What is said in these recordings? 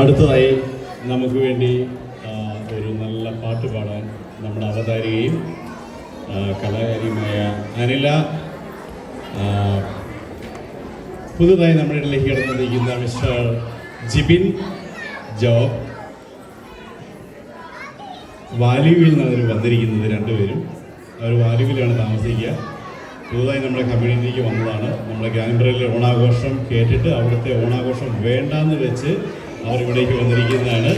അടുത്തതായി നമുക്ക് വേണ്ടി ഒരു നല്ല പാട്ട് പാടാൻ നമ്മുടെ അവതാരികയും കലാകാരിയുമായ അനില, പുതുതായി നമ്മുടെ ഇടയിലേക്ക് കടന്നിരിക്കുന്ന മിസ്റ്റർ ജിബിൻ ജോബ്, വാല്യൂവിൽ നിന്നാണ് വന്നിരിക്കുന്നത്. രണ്ടുപേരും അവർ വാല്യൂവിലാണ് താമസിക്കുക. പുതുതായി നമ്മുടെ കമ്മ്യൂണിറ്റിക്ക് വന്നതാണ്. നമ്മുടെ ഗ്രാൻഡ്രയിലെ ഓണാഘോഷം കേട്ടിട്ട് അവിടുത്തെ ഓണാഘോഷം വേണ്ടാന്ന് വെച്ച് അവരിവിടേക്ക് വന്നിരിക്കുന്നതാണ്.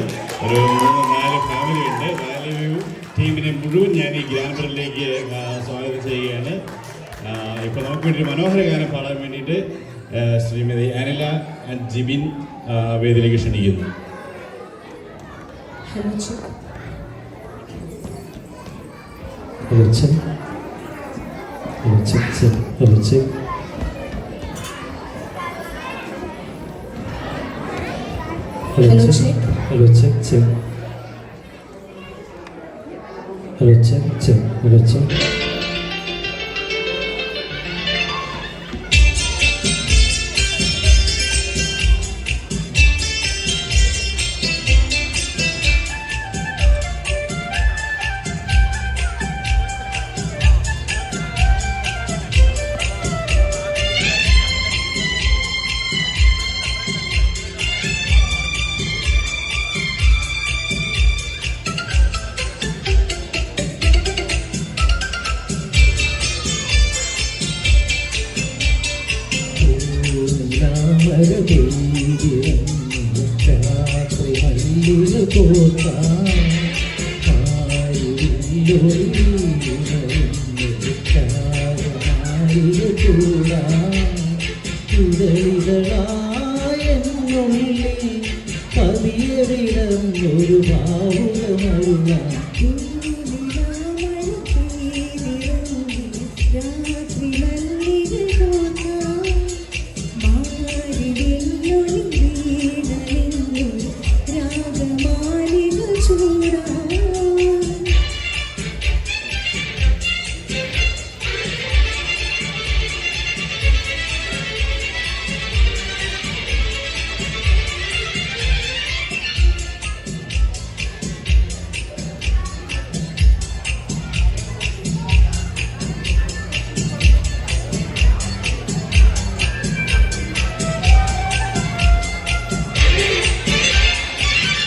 ഒരു 3-4 ഫാമിലി ഉണ്ട്. വാല്യൂ ടീമിനെ മുഴുവൻ ഞാൻ ഈ ഗ്രാൻഡ്രയിലേക്ക് സ്വാഗതം ചെയ്യുകയാണ്. ഇപ്പോൾ നമുക്ക് വേണ്ടി മനോഹര ഗാനം പാടാൻ വേണ്ടിയിട്ട് ശ്രീമതി അനില ആൻഡ് ജിബിൻ വേദിയിലേക്ക് ക്ഷണിക്കുന്നു. ഒരു ഭാവുകമരുന്ന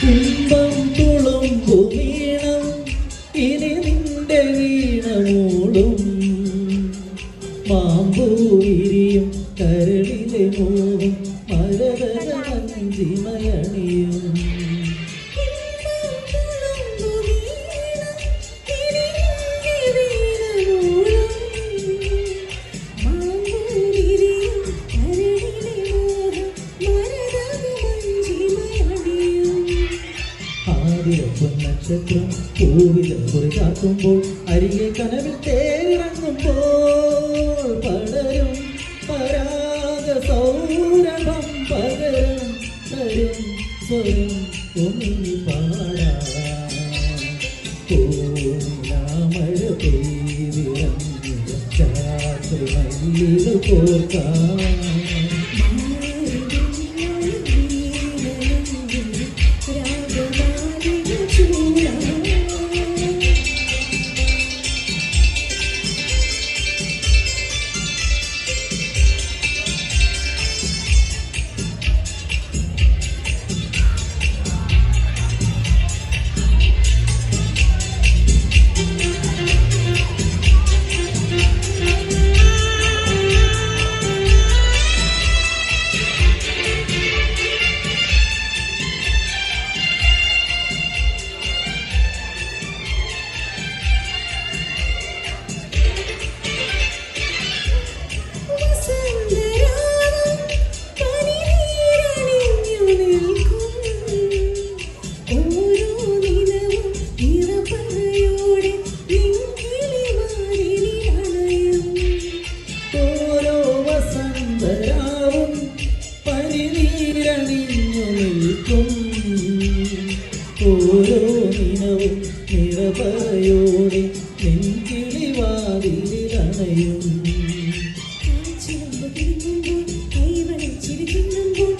കുംഭം തുളുമ്പു വീണം ഇനി നിന്റെ വീണമൂടും മാമ്പൂരിയും കരളിലെ മോഹം മരതരമഞ്ചിമയണിയും നക്ഷത്രം പൂവില കുറികാക്കുമ്പോൾ അരികെ കനവിൽ തേരിറങ്ങുമ്പോൾ പടരും പരാഗ സൗരഭം പകരം തരും സ്വരം ഒന്നിനി പാടാം മഴ പെയ്തിറങ്ങി രാത്രി മല്ലിക കോർക്കാം ഓരോ ദിനവും നിറപറയോടെ നെഞ്ചിളിവാതിലണയും കൈവളിച്ചിരിക്കുമ്പോൾ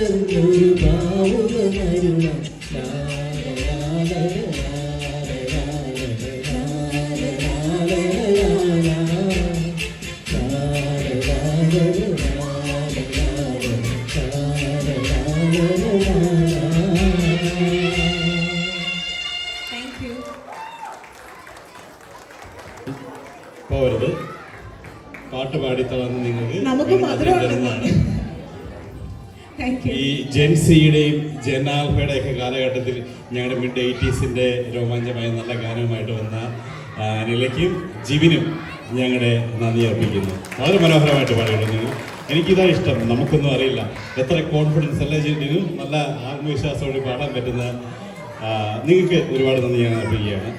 മലർന്നൊരു ഭാവുക മരുണം താങ്ക് യു. പോകരുത്. പാട്ട് പാടിത്തളർന്ന് നിങ്ങൾക്ക് നമുക്ക് മധുരം തരുന്നതാണ്. Thank you. ഈ ജെൻസിയുടെയും ജെൻ ആൽഫയുടെയും ഒക്കെ കാലഘട്ടത്തിൽ ഞങ്ങളുടെ മിഡ് 80s രോമാഞ്ചമായ നല്ല ഗാനവുമായിട്ട് വന്ന അനിലയ്ക്കും ജിവിനും ഞങ്ങളുടെ നന്ദി അർപ്പിക്കുന്നു. വളരെ മനോഹരമായിട്ട് പാടിയുള്ളൂ നിങ്ങൾ. എനിക്കിതാ ഇഷ്ടം. നമുക്കൊന്നും അറിയില്ല, എത്ര കോൺഫിഡൻസ് അല്ലേ ജിവിനും, നല്ല ആത്മവിശ്വാസത്തോടെ പാടാൻ പറ്റുന്ന നിങ്ങൾക്ക് ഒരുപാട് നന്ദി ഞാൻ അർപ്പിക്കുകയാണ്.